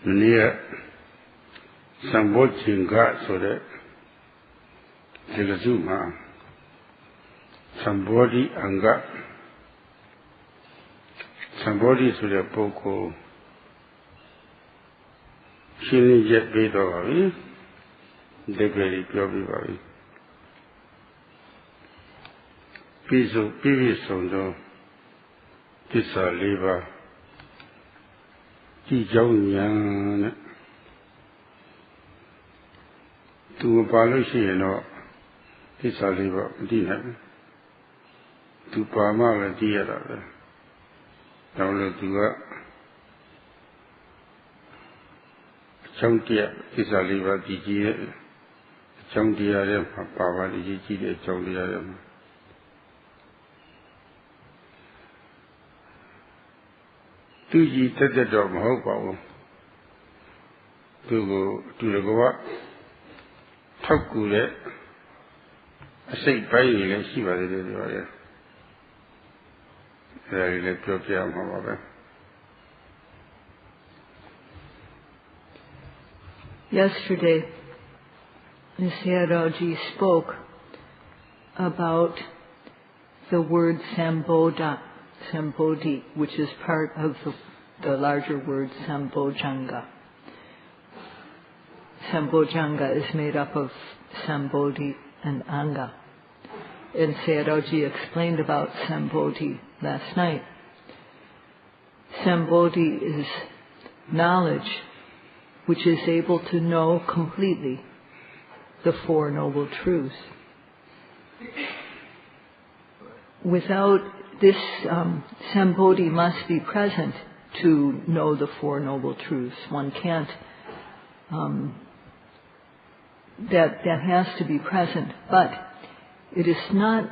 Mania Sambojjhanga so that Tilasuma Sambojjhanga Sambojjhanga so that Poko Shini Jet Bedo Degree Piobi Piso Sondo Tissa Liva Ji Jong Yang Tu Palushi no Tissa Liva Dina Tu Pama Diara Download to Chontia Tissa Liva Digi Chontia Pava Digi Chontia Tuji Tata Dog Hopo to the Goa Tokule I say Bailey and Shiva the let Propiam however. Yesterday, Sayadaw-16th spoke about the word Sambodhi, which is part of the larger word Sambojjhanga. Sambojjhanga is made up of Sambodhi and Anga. And Sayadaw-16th explained about Sambodhi last night. Sambodhi is knowledge which is able to know completely the Four Noble Truths. Without this, Sambodhi must be present to know the Four Noble Truths. One can't, that has to be present. But it is not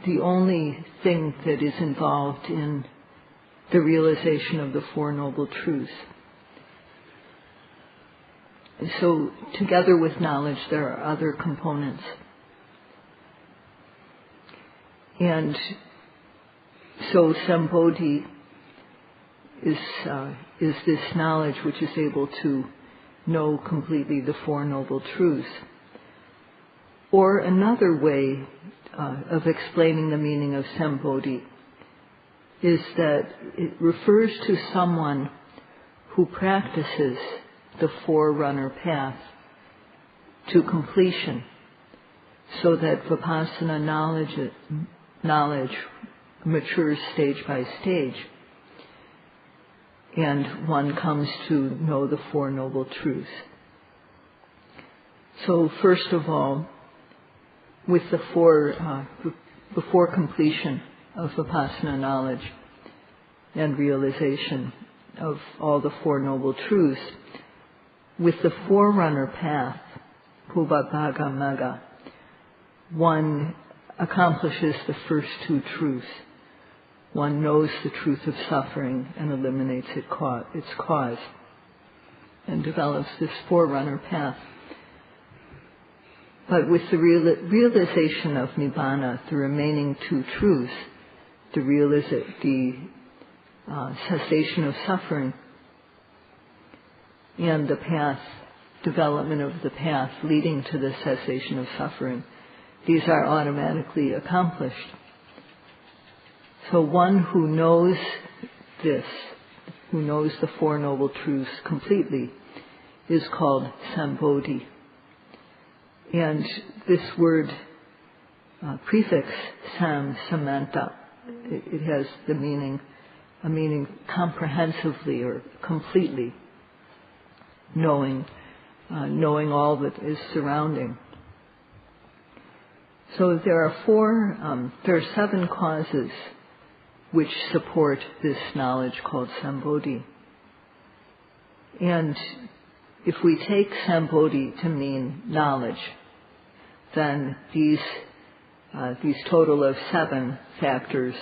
the only thing that is involved in the realization of the Four Noble Truths. So, together with knowledge, there are other components. And so Sambodhi is this knowledge which is able to know completely the Four Noble Truths. Or another way of explaining the meaning of Sambodhi is that it refers to someone who practices the forerunner path to completion, so that Vipassana knowledge matures stage by stage, and one comes to know the Four Noble Truths. So first of all, with before completion of Vipassana knowledge and realization of all the Four Noble Truths, with the forerunner path, Pubhavaga Magga, one accomplishes the first two truths. One knows the truth of suffering and eliminates its cause, and develops this forerunner path. But with the realization of Nibbana, the remaining two truths, the cessation of suffering, and the path, development of the path leading to the cessation of suffering, these are automatically accomplished. So one who knows this, who knows the Four Noble Truths completely, is called Sambodhi. And this word, prefix Samanta, it has a meaning comprehensively or completely, knowing all that is surrounding. So there are 7 causes which support this knowledge called Sambodhi. And if we take Sambodhi to mean knowledge, then these total of 7 factors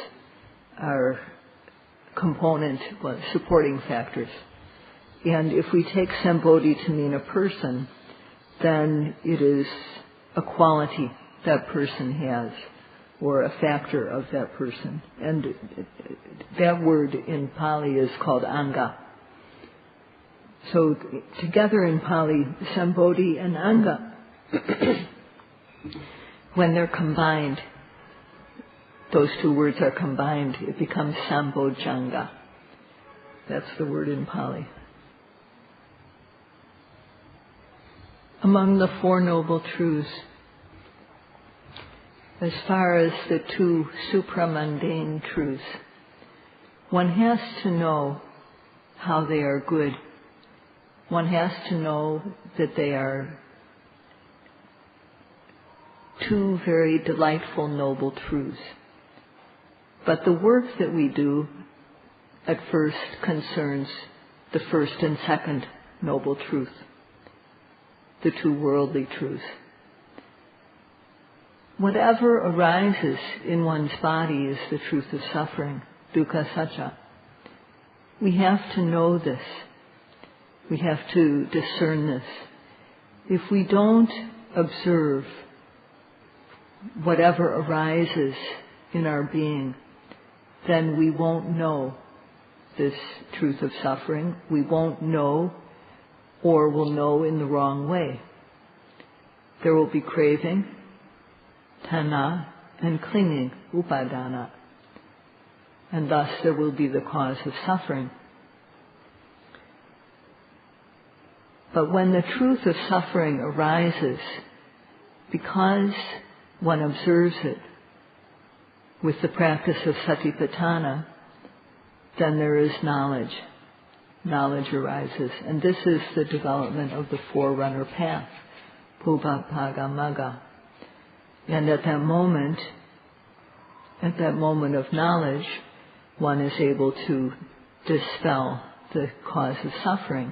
are supporting factors. And if we take Sambodhi to mean a person, then it is a quality that person has, or a factor of that person. And that word in Pali is called anga. So together in Pali, Sambodhi and Anga, when they're combined, those two words are combined, it becomes Sambojjhanga. That's the word in Pali. Among the Four Noble Truths, as far as the two supramundane truths, one has to know how they are good. One has to know that they are two very delightful, noble truths. But the work that we do at first concerns the first and second noble truth, the two worldly truths. Whatever arises in one's body is the truth of suffering, dukkha satcha. We have to know this. We have to discern this. If we don't observe whatever arises in our being, then we won't know this truth of suffering. We won't know, or will know in the wrong way. There will be craving, tanha, and clinging, upadana. And thus there will be the cause of suffering. But when the truth of suffering arises, because one observes it with the practice of satipatthana, then there is knowledge. Knowledge arises. And this is the development of the forerunner path, Pubbapagamaga. And at that moment of knowledge, one is able to dispel the cause of suffering.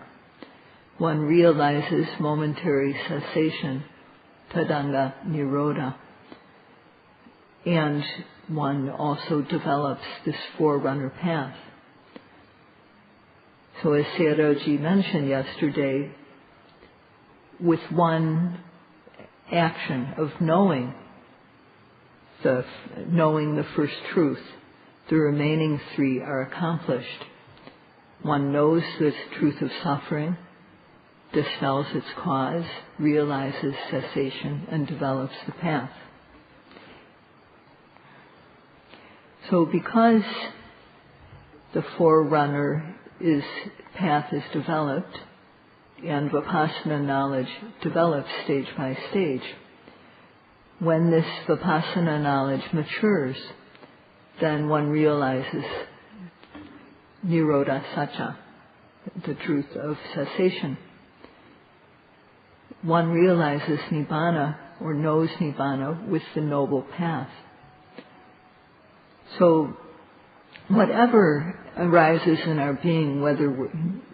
One realizes momentary cessation, tadanga nirodha. And one also develops this forerunner path. So as Sayadaw-ji mentioned yesterday, with one action of knowing the first truth, the remaining three are accomplished. One knows the truth of suffering, dispels its cause, realizes cessation, and develops the path. So because the forerunner path is developed, and Vipassana knowledge develops stage by stage, when this Vipassana knowledge matures, then one realizes nirodha satcha, the truth of cessation. One realizes nibbana, or knows nibbana, with the noble path. So whatever arises in our being, whether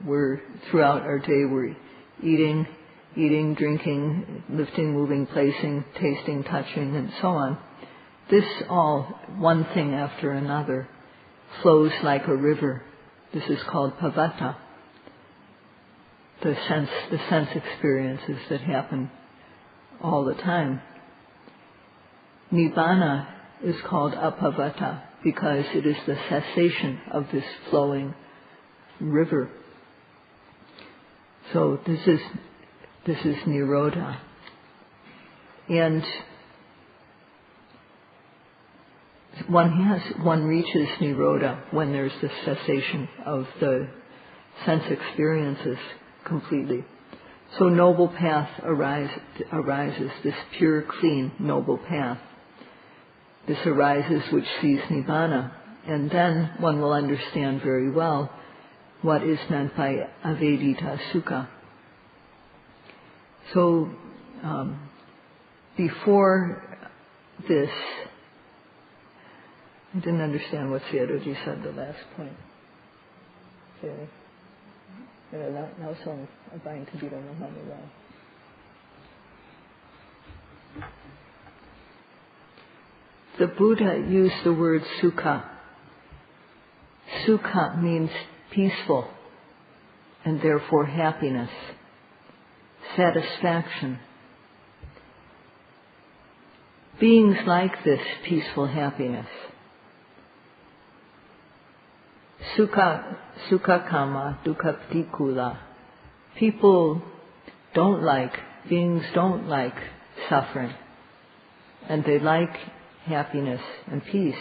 we're throughout our day we're eating, drinking, lifting, moving, placing, tasting, touching, and so on, this all, one thing after another, flows like a river. This is called pavata. The sense experiences that happen all the time. Nibbana is called apavata because it is the cessation of this flowing river. So this is nirodha. And one reaches nirodha when there's the cessation of the sense experiences completely. So noble path arises, this pure, clean, noble path. This arises which sees nibbana, and then one will understand very well what is meant by avedita sukha. So before this, I didn't understand what Sayadaw-ji said the last point. Now som abang kebiran mahal. The Buddha used the word sukha. Sukha means peaceful and therefore happiness, satisfaction. Beings like this peaceful happiness, sukha kama dukkha ptikula, beings don't like suffering, and they like happiness and peace.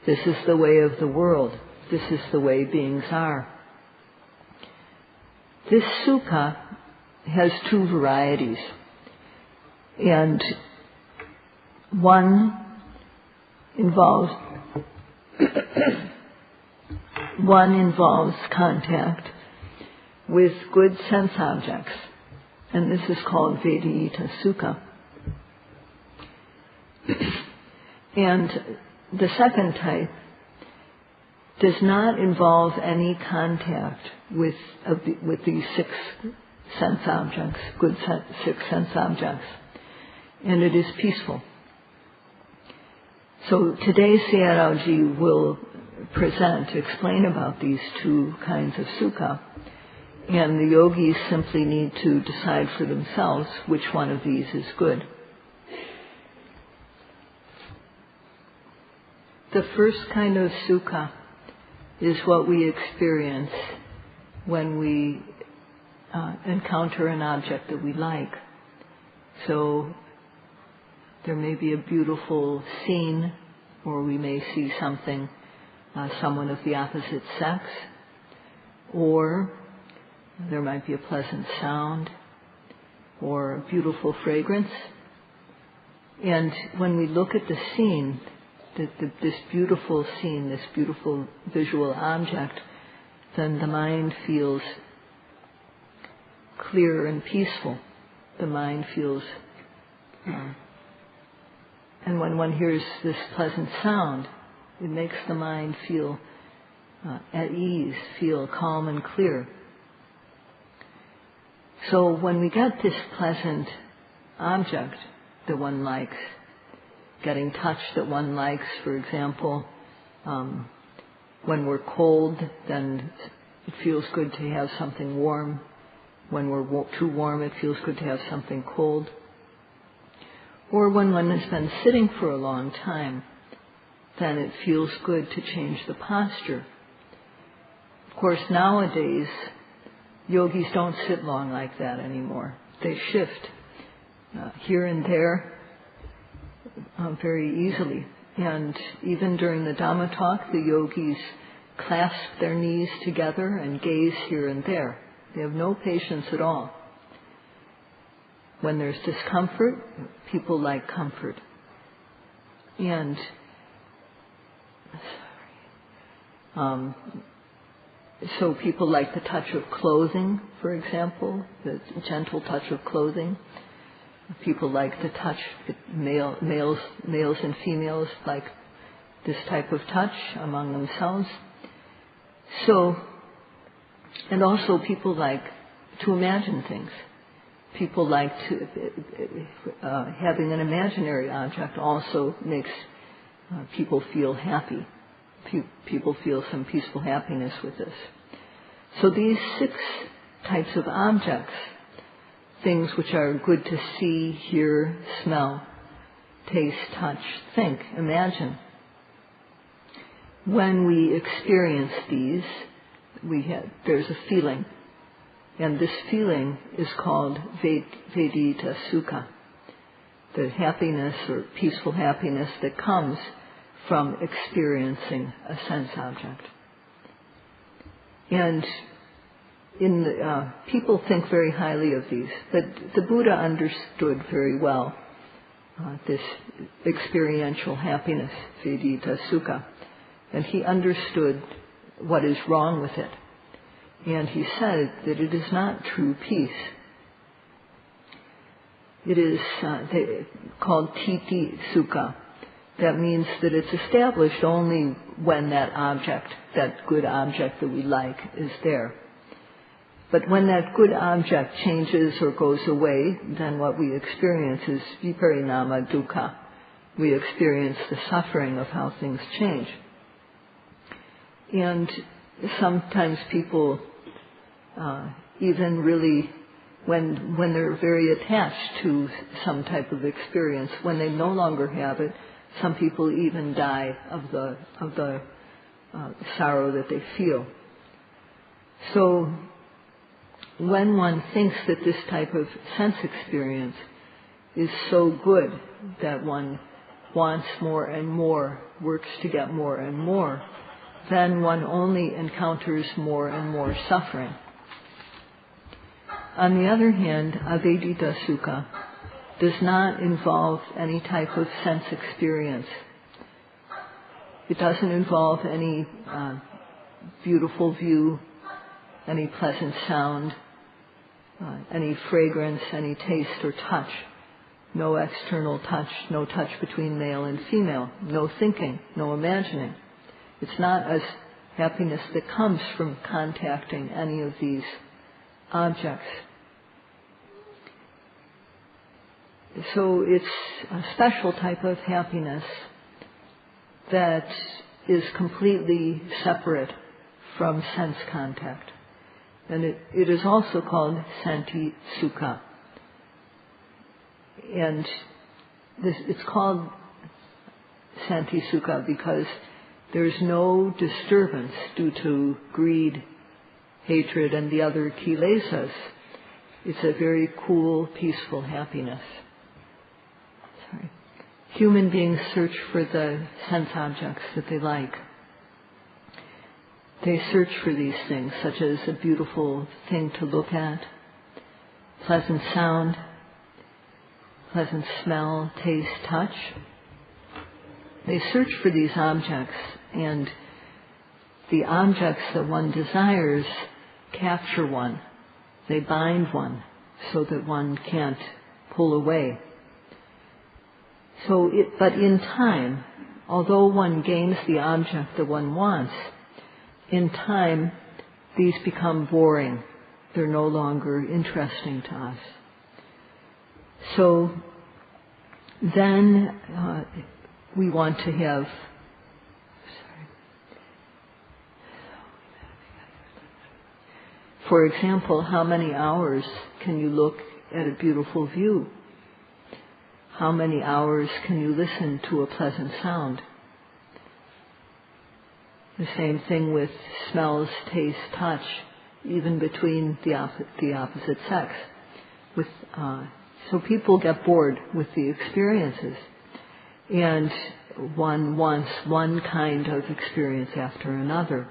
This is the way of the world. This is the way beings are. This sukha has two varieties, and one involves contact with good sense objects, and this is called Vedita Sukha. And the second type does not involve any contact with these six sense objects, six sense objects, and it is peaceful. So today Sayadaw will explain about these two kinds of sukha, and the yogis simply need to decide for themselves which one of these is good. The first kind of sukha is what we experience when we encounter an object that we like. So there may be a beautiful scene, or we may see something, someone of the opposite sex, or there might be a pleasant sound, or a beautiful fragrance. And when we look at the scene, this beautiful scene, this beautiful visual object, then the mind feels clear and peaceful. The mind feels, and when one hears this pleasant sound, it makes the mind feel at ease, feel calm and clear. So when we get this pleasant object that one likes, getting touch that one likes, for example, when we're cold, then it feels good to have something warm. When we're too warm, it feels good to have something cold. Or when one has been sitting for a long time, then it feels good to change the posture. Of course, nowadays, yogis don't sit long like that anymore. They shift here and there very easily. And even during the Dhamma talk, the yogis clasp their knees together and gaze here and there. They have no patience at all. When there's discomfort, people like comfort. And so people like the touch of clothing, for example, the gentle touch of clothing. People like the touch, males and females like this type of touch among themselves. So, and also people like to imagine things. People like to, having an imaginary object also makes people feel happy. People feel some peaceful happiness with this. So these 6 types of objects, things which are good to see, hear, smell, taste, touch, think, imagine. When we experience these, there's a feeling. And this feeling is called Vedita Sukha, the happiness or peaceful happiness that comes from experiencing a sense object. And people think very highly of these, but the Buddha understood very well this experiential happiness, Vedita Sukha, and he understood what is wrong with it. And he said that it is not true peace. It is called Titi Sukha. That means that it's established only when that object, that good object that we like, is there. But when that good object changes or goes away, then what we experience is viparinama dukkha. We experience the suffering of how things change. And sometimes people even really, when they're very attached to some type of experience, when they no longer have it, some people even die of the sorrow that they feel. So when one thinks that this type of sense experience is so good that one wants more and more, works to get more and more, then one only encounters more and more suffering. On the other hand, avedita sukha does not involve any type of sense experience. It doesn't involve any beautiful view, any pleasant sound, any fragrance, any taste or touch. No external touch, no touch between male and female, no thinking, no imagining. It's not as happiness that comes from contacting any of these objects. So it's a special type of happiness that is completely separate from sense contact. And it is also called santi sukha. And it's called santi sukha because there's no disturbance due to greed, hatred, and the other kilesas. It's a very cool, peaceful happiness. Human beings search for the sense objects that they like. They search for these things, such as a beautiful thing to look at, pleasant sound, pleasant smell, taste, touch. They search for these objects, and the objects that one desires capture one. They bind one so that one can't pull away. But in time, although one gains the object that one wants, in time these become boring. They're no longer interesting to us. So then we want to have, for example, how many hours can you look at a beautiful view? How many hours can you listen to a pleasant sound? The same thing with smells, taste, touch, even between the opposite sex. So people get bored with the experiences, and one wants one kind of experience after another.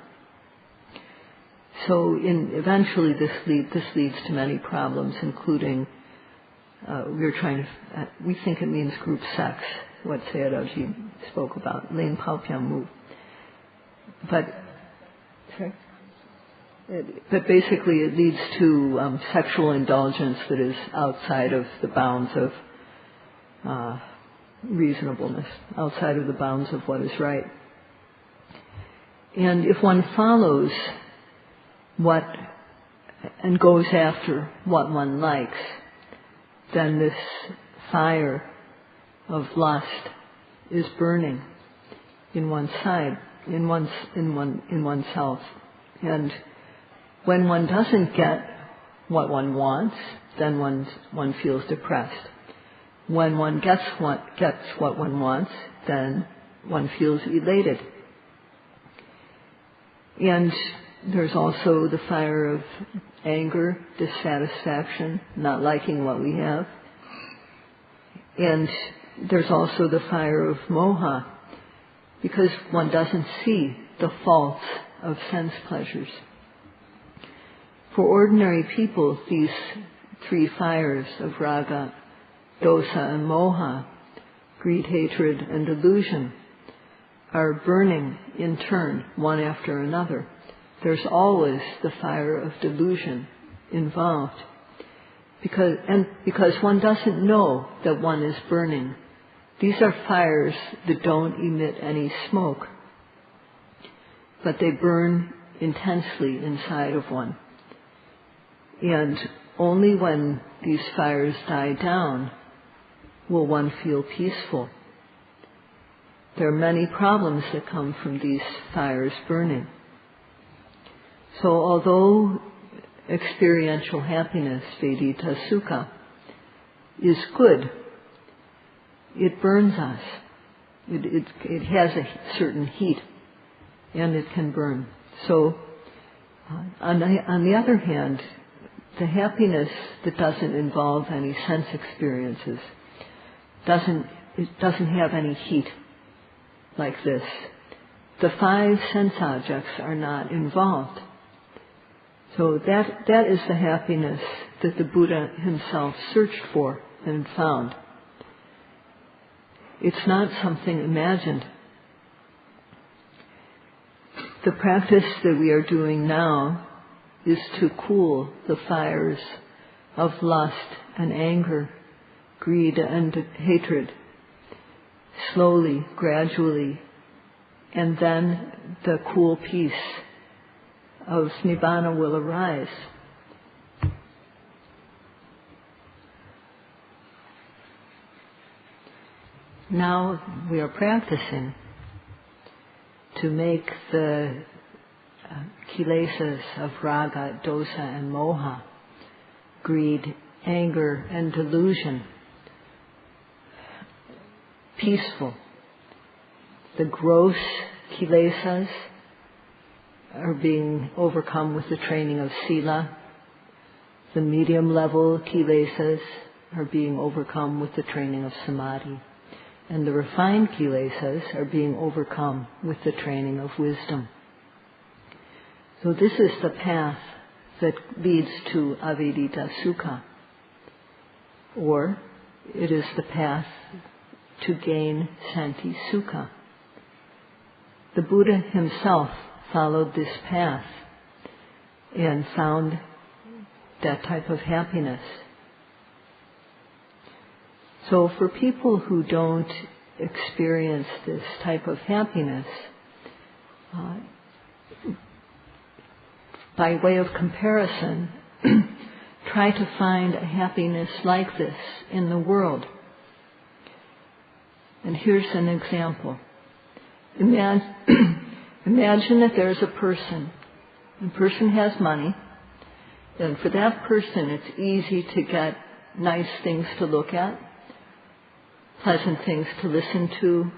So eventually this leads to many problems, including we think it means group sex, what Sayadaw spoke about, Ling Pao Piang Mu. But basically it leads to sexual indulgence that is outside of the bounds of reasonableness, outside of the bounds of what is right. And if one follows and goes after what one likes, then this fire of lust is burning in one's side, in oneself. And when one doesn't get what one wants, then one feels depressed. When one gets what one wants, then one feels elated. And there's also the fire of anger, dissatisfaction, not liking what we have. And there's also the fire of moha, because one doesn't see the faults of sense pleasures. For ordinary people, these three fires of raga, dosa, and moha, greed, hatred, and delusion, are burning in turn, one after another. There's always the fire of delusion involved. Because one doesn't know that one is burning. These are fires that don't emit any smoke, but they burn intensely inside of one. And only when these fires die down will one feel peaceful. There are many problems that come from these fires burning. So although experiential happiness, vedita sukha, is good, it burns us. It has a certain heat, and it can burn. So on the other hand, the happiness that doesn't involve any sense experiences, it doesn't have any heat like this. The 5 sense objects are not involved. So that is the happiness that the Buddha himself searched for and found. It's not something imagined. The practice that we are doing now is to cool the fires of lust and anger, greed and hatred, slowly, gradually, and then the cool peace of Nibbana will arise. Now we are practicing to make the kilesas of raga, dosa and moha, greed, anger and delusion, peaceful. The gross kilesas are being overcome with the training of sila. The medium level kilesas are being overcome with the training of samadhi. And the refined kilesas are being overcome with the training of wisdom. So this is the path that leads to avedita sukha, or it is the path to gain santi sukha. The Buddha himself followed this path and found that type of happiness. So for people who don't experience this type of happiness, by way of comparison, try to find a happiness like this in the world. And here's an example. Imagine that there's a person. The person has money, and for that person it's easy to get nice things to look at, pleasant things to listen to,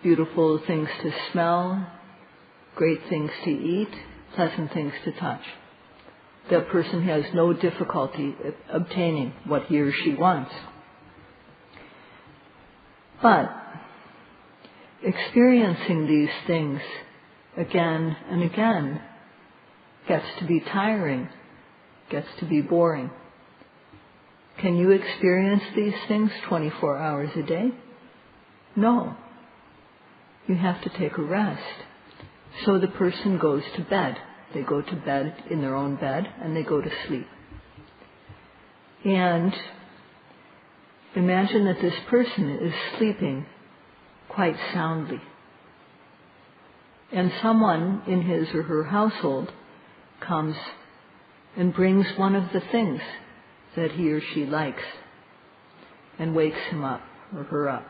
beautiful things to smell, great things to eat, pleasant things to touch. That person has no difficulty obtaining what he or she wants. But experiencing these things again and again gets to be tiring, gets to be boring. Can you experience these things 24 hours a day? No. You have to take a rest. So the person goes to bed. They go to bed in their own bed and they go to sleep. And imagine that this person is sleeping quite soundly. And someone in his or her household comes and brings one of the things that he or she likes and wakes him up or her up.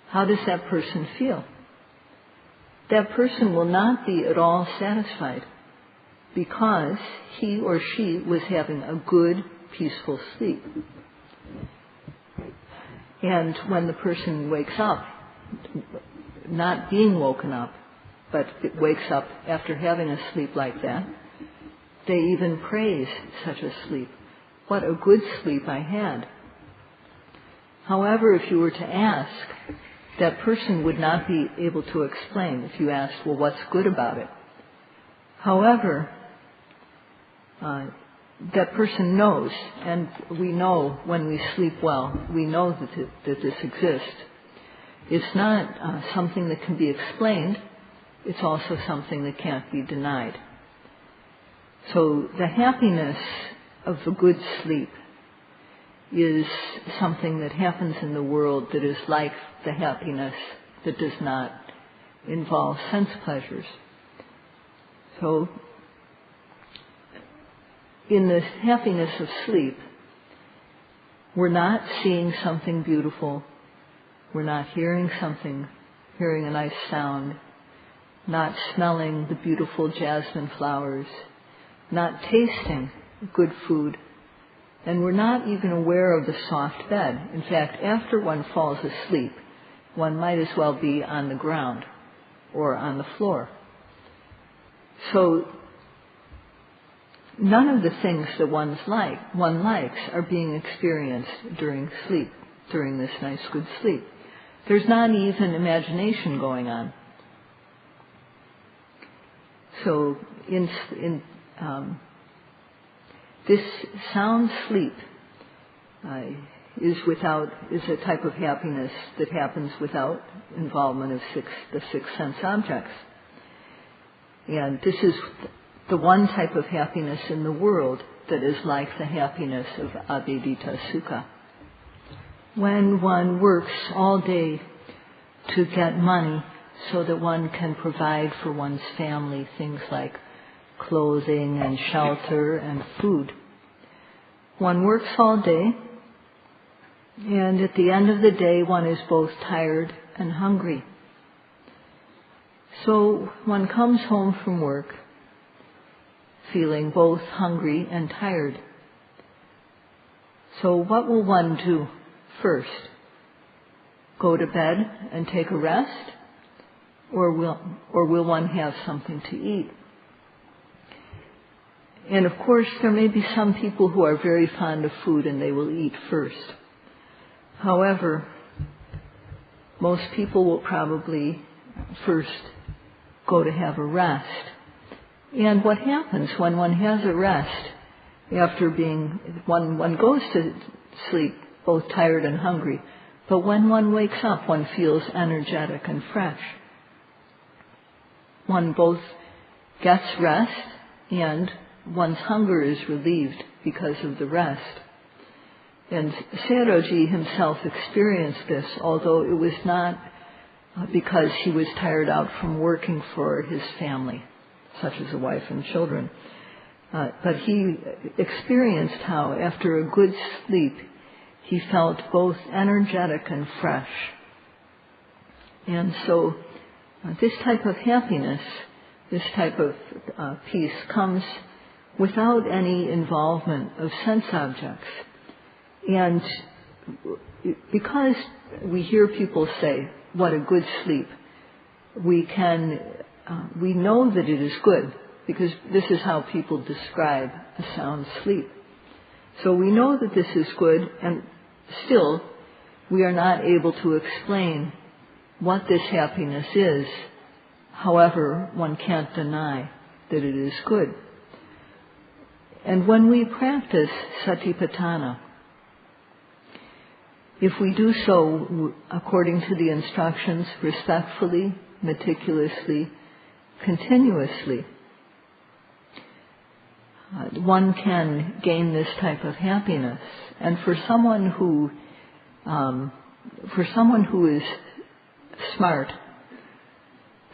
How does that person feel? That person will not be at all satisfied because he or she was having a good, peaceful sleep. And when the person wakes up, not being woken up, but it wakes up after having a sleep like that, they even praise such a sleep. What a good sleep I had. However, if you were to ask, that person would not be able to explain if you asked, well, what's good about it? However, that person knows, and we know when we sleep well, we know that this exists. It's not something that can be explained. It's also something that can't be denied. So the happiness of a good sleep is something that happens in the world that is like the happiness that does not involve sense pleasures. So in the happiness of sleep, we're not seeing something beautiful, we're not hearing a nice sound, not smelling the beautiful jasmine flowers, not tasting good food, and we're not even aware of the soft bed. In fact, after one falls asleep, one might as well be on the ground or on the floor. So none of the things that one likes are being experienced during sleep, during this nice good sleep. There's not even imagination going on. So this sound sleep is a type of happiness that happens without involvement of the six sense objects. And this is the one type of happiness in the world that is like the happiness of abhedita sukha. When one works all day to get money so that one can provide for one's family things like clothing and shelter and food. One works all day, and at the end of the day one is both tired and hungry. So one comes home from work feeling both hungry and tired. So what will one do first? Go to bed and take a rest? Or will one have something to eat? And of course, there may be some people who are very fond of food and they will eat first. However, most people will probably first go to have a rest. And what happens when one has a rest, after one goes to sleep both tired and hungry, but when one wakes up, one feels energetic and fresh. One both gets rest and one's hunger is relieved because of the rest. And Sayadaw himself experienced this, although it was not because he was tired out from working for his family, such as a wife and children. But he experienced how, after a good sleep, he felt both energetic and fresh. And so this type of happiness, this type of peace comes without any involvement of sense objects. And because we hear people say, what a good sleep, we know that it is good, because this is how people describe a sound sleep. So we know that this is good, and still we are not able to explain what this happiness is. However, one can't deny that it is good. And when we practice satipatthana, if we do so according to the instructions, respectfully, meticulously, continuously, one can gain this type of happiness. And for someone who is smart,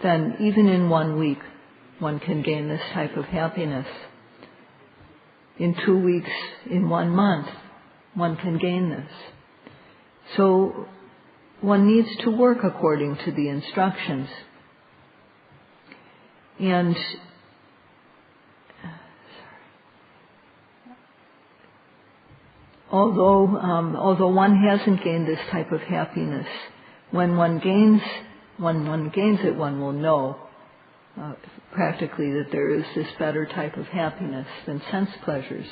then even in 1 week, one can gain this type of happiness. In 2 weeks, in 1 month, one can gain this. So one needs to work according to the instructions. And although one hasn't gained this type of happiness, when one gains it, one will know practically that there is this better type of happiness than sense pleasures.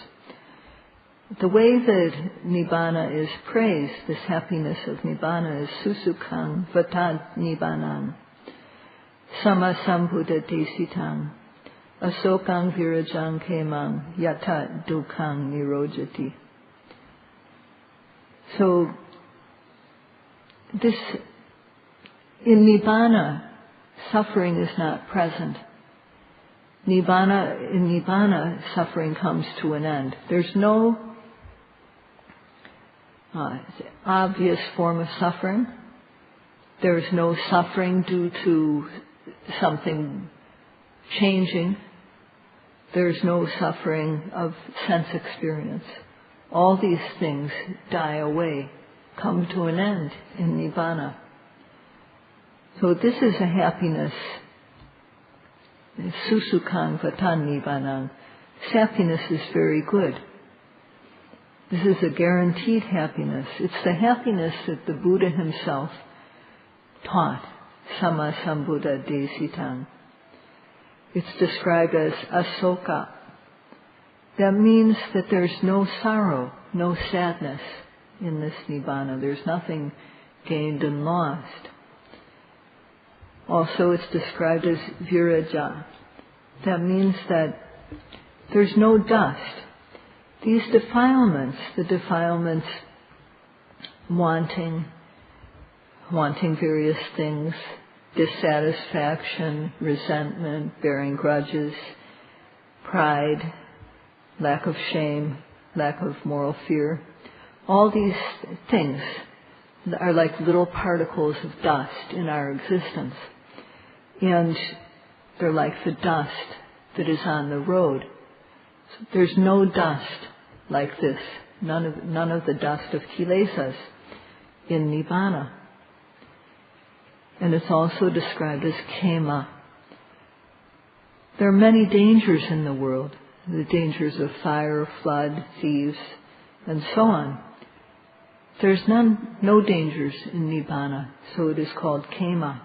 The way that Nibbana is praised, this happiness of Nibbana, is Susukhang Vatad Nibbanang Sama Sambuddha Desitang Asokang Virajang Kemang Yata Dukkang Nirojati. So in Nibbana, suffering is not present. In Nibbana, suffering comes to an end. There's no obvious form of suffering. There's no suffering due to something changing. There's no suffering of sense experience. All these things die away, come to an end in Nibbana. So this is a happiness, Susukhang Vatan Nibbanang. This happiness is very good. This is a guaranteed happiness. It's the happiness that the Buddha himself taught, Sama Sambuddha Desitang. It's described as asoka. that means that there's no sorrow, no sadness in this Nibbana. There's nothing gained and lost. Also, it's described as viraja. That means that there's no dust. These defilements, the defilements wanting various things, dissatisfaction, resentment, bearing grudges, pride, lack of shame, lack of moral fear, all these things are like little particles of dust in our existence. And they're like the dust that is on the road. So there's no dust like this, none of the dust of kilesas in Nibbana. And it's also described as kema. There are many dangers in the world, the dangers of fire, flood, thieves, and so on. There's no dangers in Nibbana, so it is called kema.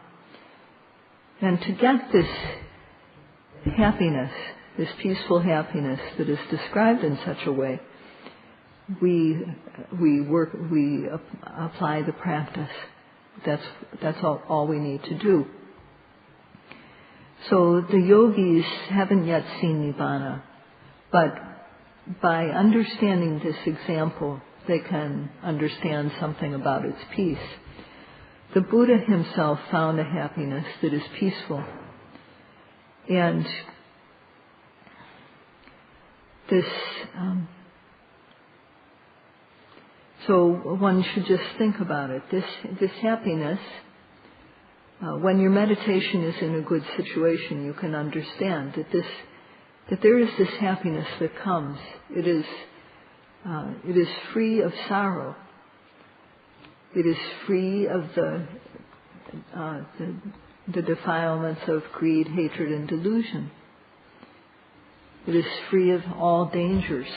And to get this happiness, this peaceful happiness that is described in such a way, we apply the practice. That's all we need to do. So the yogis haven't yet seen Nibbana, but by understanding this example, they can understand something about its peace. The Buddha himself found a happiness that is peaceful. And this, so one should just think about it. This happiness, when your meditation is in a good situation, you can understand that there is this happiness that comes. It is free of sorrow. It is free of the defilements of greed, hatred, and delusion. It is free of all dangers.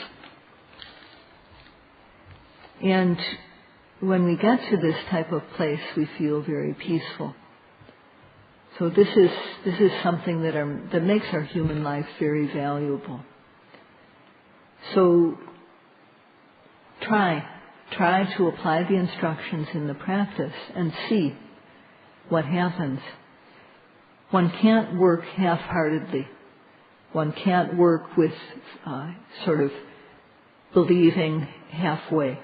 And when we get to this type of place, we feel very peaceful. So this is something that makes our human life very valuable. So try to apply the instructions in the practice and see what happens. One can't work half-heartedly. One can't work with sort of believing halfway.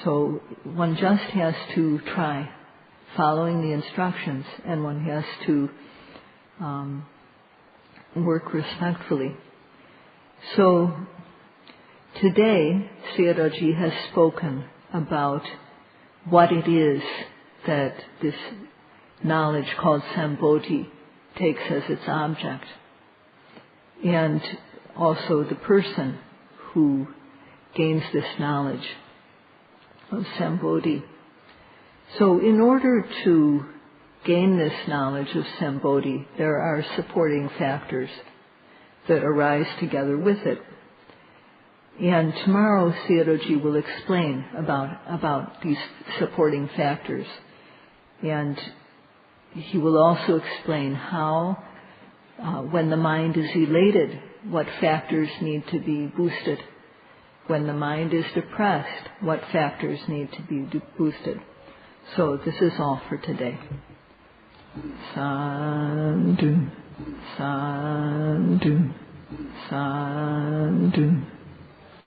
So one just has to try following the instructions, and one has to work respectfully. So today, Sayadaw-ji has spoken about what it is that this knowledge called Sambojjhanga takes as its object, and also the person who gains this knowledge of Sambojjhanga. So in order to gain this knowledge of Sambojjhanga, there are supporting factors that arise together with it. And tomorrow Sayadaw-ji will explain about these supporting factors. And he will also explain how, when the mind is elated, what factors need to be boosted. When the mind is depressed, what factors need to be boosted. So this is all for today. Sadhu, sadhu, sadhu.